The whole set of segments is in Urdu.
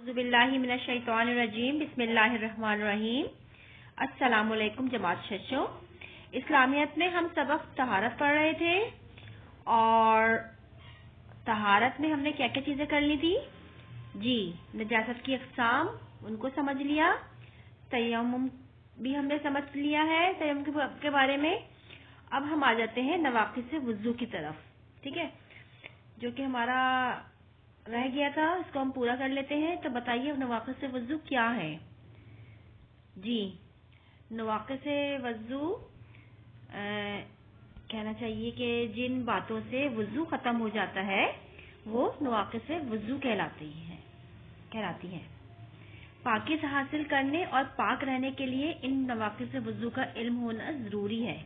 اعوذ باللہ من الشیطان الرجیم بسم اللہ الرحمن الرحیم. السلام علیکم جماعت ششو. اسلامیت میں ہم سبق طہارت پڑھ رہے تھے اور طہارت میں ہم نے کیا کیا چیزیں کر لی تھی. جی نجاست کی اقسام ان کو سمجھ لیا, تیمم بھی ہم نے سمجھ لیا ہے تیمم کے بارے میں. اب ہم آ جاتے ہیں نواقض وضو کی طرف. ٹھیک ہے, جو کہ ہمارا رہ گیا تھا اس کو ہم پورا کر لیتے ہیں. تو بتائیے نواقض وضو کیا ہے. جی نواقض وضو کہنا چاہیے کہ جن باتوں سے وضو ختم ہو جاتا ہے وہ نواقض وضو کہلاتی ہیں. پاکیز حاصل کرنے اور پاک رہنے کے لیے ان نواقض وضو کا علم ہونا ضروری ہے.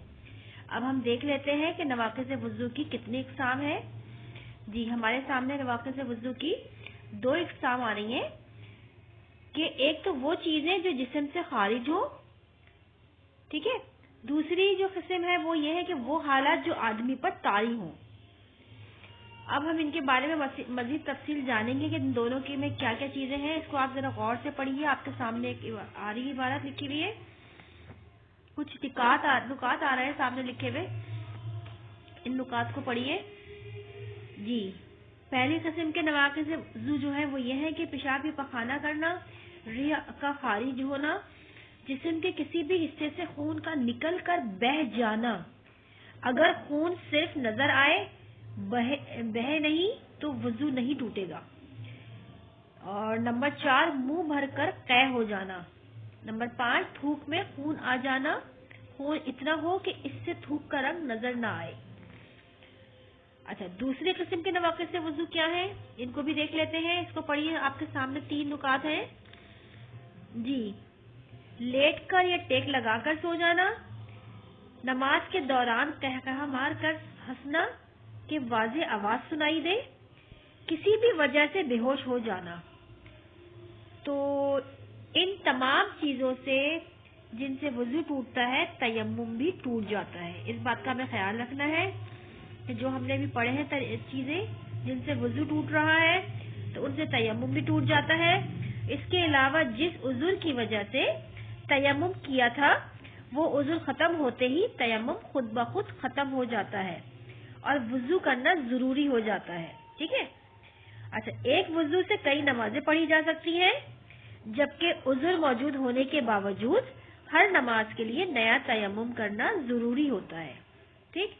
اب ہم دیکھ لیتے ہیں کہ نواقض وضو کی کتنی اقسام ہے. جی ہمارے سامنے نواقض وضو کی 2 اقسام آ رہی ہیں کہ ایک تو وہ چیزیں جو جسم سے خارج ہو. ٹھیک ہے, دوسری جو قسم ہے وہ یہ ہے کہ وہ حالات جو آدمی پر طاری ہوں. اب ہم ان کے بارے میں مزید تفصیل جانیں گے کہ ان دونوں کی میں کیا کیا چیزیں ہیں. اس کو آپ ذرا غور سے پڑھیے. آپ کے سامنے ایک آ رہی عبارت لکھی ہوئی ہے, کچھ نکات آ رہے ہیں سامنے لکھے ہوئے. ان نکات کو پڑھیے. جی پہلی قسم کے نواقض وضو جو ہے وہ یہ ہے کہ پیشاب یا پخانہ کرنا, ریح کا خارج ہونا, جسم کے کسی بھی حصے سے خون کا نکل کر بہہ جانا. اگر خون صرف نظر آئے بہے نہیں تو وضو نہیں ٹوٹے گا. اور نمبر 4 منہ بھر کر قے ہو جانا. نمبر 5 تھوک میں خون آ جانا, خون اتنا ہو کہ اس سے تھوک کا رنگ نظر نہ آئے. اچھا دوسری قسم کے نواقض وضو کیا ہے ان کو بھی دیکھ لیتے ہیں. اس کو پڑھیے, آپ کے سامنے 3 نکات ہیں. جی لیٹ کر یا ٹیک لگا کر سو جانا, نماز کے دوران قہقہا مار کر ہنسنا کہ واضح آواز سنائی دے, کسی بھی وجہ سے بے ہوش ہو جانا. تو ان تمام چیزوں سے جن سے وضو ٹوٹتا ہے تیمم بھی ٹوٹ جاتا ہے. اس بات کا ہمیں خیال رکھنا ہے کہ جو ہم نے بھی پڑھے ہیں چیزیں جن سے وضو ٹوٹ رہا ہے تو ان سے تیمم بھی ٹوٹ جاتا ہے. اس کے علاوہ جس عذر کی وجہ سے تیمم کیا تھا وہ عذر ختم ہوتے ہی تیمم خود بخود ختم ہو جاتا ہے اور وضو کرنا ضروری ہو جاتا ہے. ٹھیک ہے. اچھا ایک وضو سے کئی نمازیں پڑھی جا سکتی ہیں جبکہ عذر موجود ہونے کے باوجود ہر نماز کے لیے نیا تیمم کرنا ضروری ہوتا ہے. ٹھیک,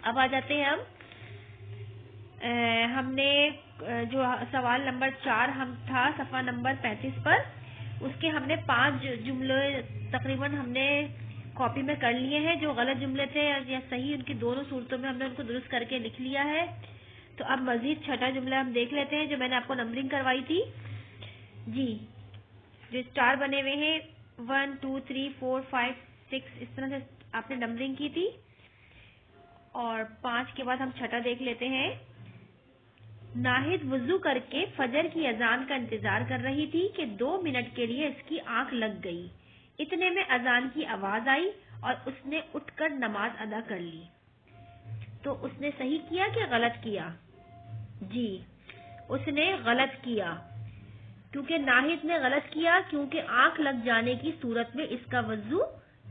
اب آ جاتے ہیں ہم نے جو سوال نمبر 4 ہم تھا صفحہ نمبر 35 پر, اس کے ہم نے 5 جملے تقریباً ہم نے کاپی میں کر لیے ہیں. جو غلط جملے تھے یا صحیح ان کی دونوں صورتوں میں ہم نے ان کو درست کر کے لکھ لیا ہے. تو اب مزید 6ٹھا جملہ ہم دیکھ لیتے ہیں جو میں نے آپ کو نمبرنگ کروائی تھی. جی جو اسٹار بنے ہوئے ہیں 1 2 3 4 5 6 اس طرح سے آپ نے نمبرنگ کی تھی. اور 5 کے بعد ہم 6ٹھا دیکھ لیتے ہیں. ناہید وضو کر کے فجر کی اذان کا انتظار کر رہی تھی کہ 2 منٹ کے لیے اس کی آنکھ لگ گئی. اتنے میں اذان کی آواز آئی اور اس نے اٹھ کر نماز ادا کر لی. تو اس نے صحیح کیا کہ غلط کیا؟ جی اس نے غلط کیا, کیونکہ ناہید نے غلط کیا کیونکہ آنکھ لگ جانے کی صورت میں اس کا وضو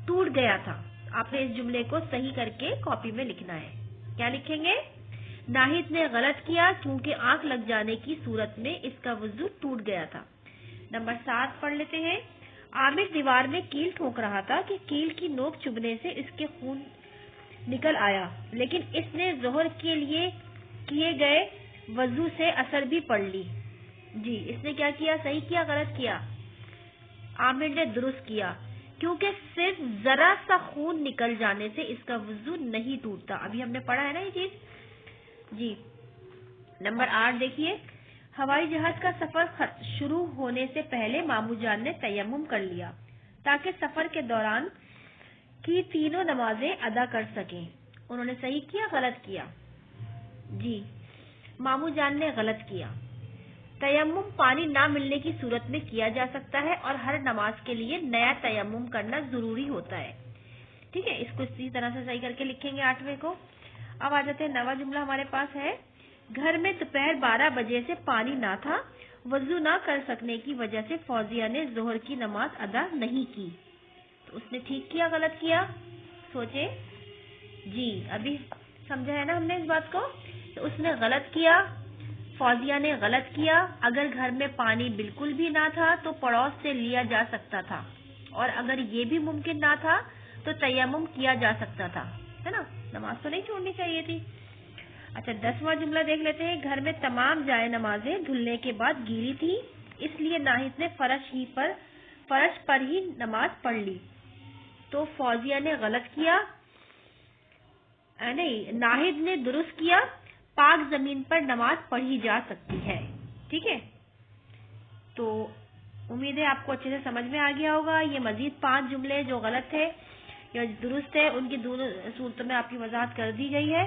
ٹوٹ گیا تھا. آپ نے اس جملے کو صحیح کر کے کاپی میں لکھنا ہے. کیا لکھیں گے؟ ناہید نے غلط کیا کیونکہ آنکھ لگ جانے کی صورت میں اس کا وضو ٹوٹ گیا تھا. نمبر 7 پڑھ لیتے ہیں. عامر دیوار میں کیل ٹھوک رہا تھا کہ کیل کی نوک چبھنے سے اس کے خون نکل آیا, لیکن اس نے ظہر کے لیے کیے گئے وضو سے اثر بھی پڑھ لی. جی اس نے کیا کیا, صحیح کیا غلط کیا؟ عامر نے درست کیا کیونکہ صرف ذرا سا خون نکل جانے سے اس کا وضو نہیں ٹوٹتا. ابھی ہم نے پڑھا ہے نا یہ چیز. جی نمبر 8 دیکھیے. ہوائی جہاز کا سفر شروع ہونے سے پہلے مامو جان نے تیمم کر لیا تاکہ سفر کے دوران کی تینوں نمازیں ادا کر سکیں. انہوں نے صحیح کیا غلط کیا؟ جی مامو جان نے غلط کیا. تیمم پانی نہ ملنے کی صورت میں کیا جا سکتا ہے اور ہر نماز کے لیے نیا تیمم کرنا ضروری ہوتا ہے. ٹھیک ہے, اس کو اسی طرح سے صحیح کر کے لکھیں گے 8ویں کو. اب آ جاتے ہیں 9واں جملہ ہمارے پاس ہے. گھر میں دوپہر 12 بجے سے پانی نہ تھا وضو نہ کر سکنے کی وجہ سے فوزیہ نے ظہر کی نماز ادا نہیں کی، تو اس نے ٹھیک کیا غلط کیا؟ سوچے جی، ابھی سمجھا ہے نا ہم نے اس بات کو؟ تو اس نے غلط کیا، فوزیہ نے غلط کیا۔ اگر گھر میں پانی بالکل بھی نہ تھا تو پڑوس سے لیا جا سکتا تھا، اور اگر یہ بھی ممکن نہ تھا تو تیمم کیا جا سکتا تھا، ہے نا؟ نماز تو نہیں چھوڑنی چاہیے تھی۔ اچھا 10واں جملہ دیکھ لیتے ہیں۔ گھر میں تمام جائے نمازیں دھلنے کے بعد گیلی تھی، اس لیے ناہید نے فرش پر ہی نماز پڑھ لی، تو فوزیہ نے غلط کیا، نہیں ناہید نے درست کیا۔ پاک زمین پر نماز پڑھی جا سکتی ہے، ٹھیک ہے؟ تو امید ہے آپ کو اچھے سے سمجھ میں آ گیا ہوگا۔ یہ مزید 5 جملے جو غلط ہے یا درست ہے ان کی دونوں صورتوں میں آپ کی وضاحت کر دی گئی ہے،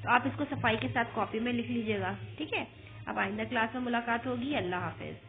تو آپ اس کو صفائی کے ساتھ کاپی میں لکھ لیجئے گا، ٹھیک ہے؟ اب آئندہ کلاس میں ملاقات ہوگی۔ اللہ حافظ۔